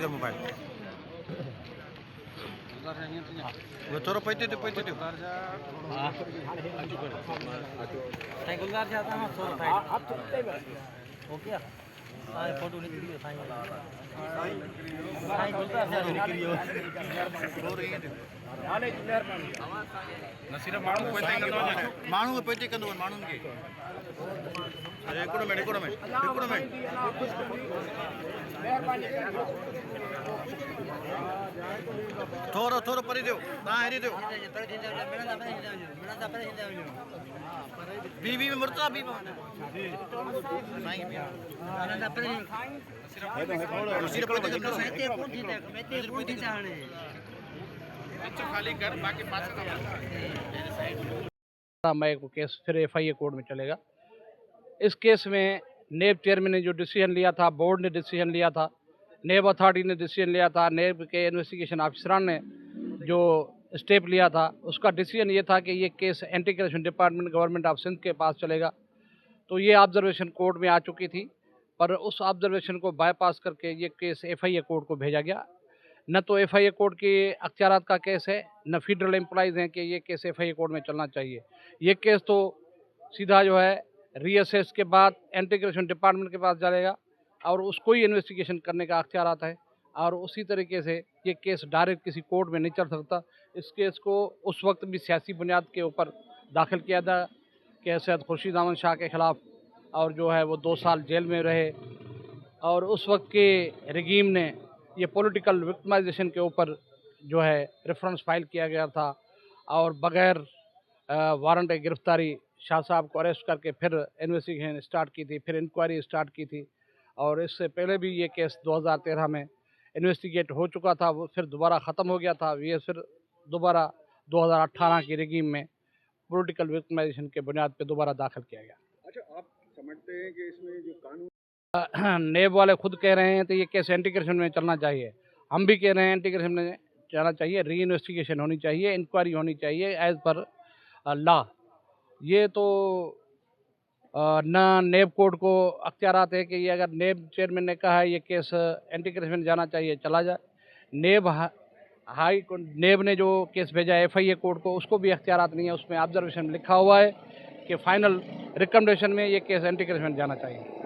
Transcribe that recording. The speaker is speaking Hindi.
मोबाइल वो थोड़ा पैते दे गुलजार जाता है ओके फोटो निकली है माण्हू खे पैते कंदो माण्हुनि खे हिकिड़ो मिंट थोरो परे ॾियो तव्हां हेॾे ॾियो बी में मुर्ता बी मई को केस फिर FIA कोर्ट में चलेगा। इस केस में नेब चेयरमैन ने जो डिसीजन लिया था, बोर्ड ने डिसीजन लिया था, नेब अथॉरिटी ने डिसीजन लिया था, नेब के इन्वेस्टिगेशन ऑफिसरान ने जो स्टेप लिया था, उसका डिसीजन ये था कि ये case anti corruption department government of Sindh के पास चलेगा। तो ये ऑब्जर्वेशन कोर्ट में आ चुकी थी, पर उस ऑब्जर्वेशन को बाईपास करके ये केस FIA कोर्ट को भेजा गया। न तो FIA कोर्ट के अख्तियारात का केस है, न फेडरल एम्प्लॉइज़ हैं कि ये केस FIA कोर्ट में चलना चाहिए। ये केस तो सीधा जो है रीअसेस के बाद एंटी करप्शन डिपार्टमेंट के पास जाएगा और उसको ही इन्वेस्टिगेशन करने का अख्तियारात है, और उसी तरीके से ये केस डायरेक्ट किसी कोर्ट में नहीं चल सकता। इस केस को उस वक्त भी सियासी बुनियाद के ऊपर दाखिल किया था कि सैयद खुर्शीद अहमद शाह के ख़िलाफ़, और जो है वो 2 साल जेल में रहे, और उस वक्त के रजीम ने ये पॉलिटिकल विक्टिमाइजेशन के ऊपर जो है रेफरेंस फाइल किया गया था, और बग़ैर वारंट गिरफ्तारी शाह साहब को अरेस्ट करके फिर इन्वेस्टिगेशन स्टार्ट की थी, फिर इंक्वायरी स्टार्ट की थी। और इससे पहले भी ये केस 2013 में इन्वेस्टिगेट हो चुका था, वो फिर दोबारा ख़त्म हो गया था। ये फिर दोबारा 2018 की रजीम में पॉलिटिकल विक्टिमाइजेशन के बुनियाद पे दोबारा दाखिल किया गया। अच्छा, आप समझते हैं कि इसमें जो कानून नेब वाले खुद कह रहे हैं तो ये केस एंटी करप्शन में चलना चाहिए, हम भी कह रहे हैं एंटी करप्शन में चलना चाहिए, री इन्वेस्टिगेशन होनी चाहिए, इंक्वायरी होनी चाहिए एज़ पर लॉ। ये तो ना नेब कोर्ट को अख्तियारात है कि ये अगर नेब चेयरमैन ने कहा है ये केस एंटी करप्शन जाना चाहिए, चला जाए। नेब ने जो केस भेजा है FIA कोर्ट को, उसको भी अख्तियारात नहीं है। उसमें ऑब्जर्वेशन में लिखा हुआ है कि फाइनल रिकमेंडेशन में ये केस एंटी करप्शन जाना चाहिए।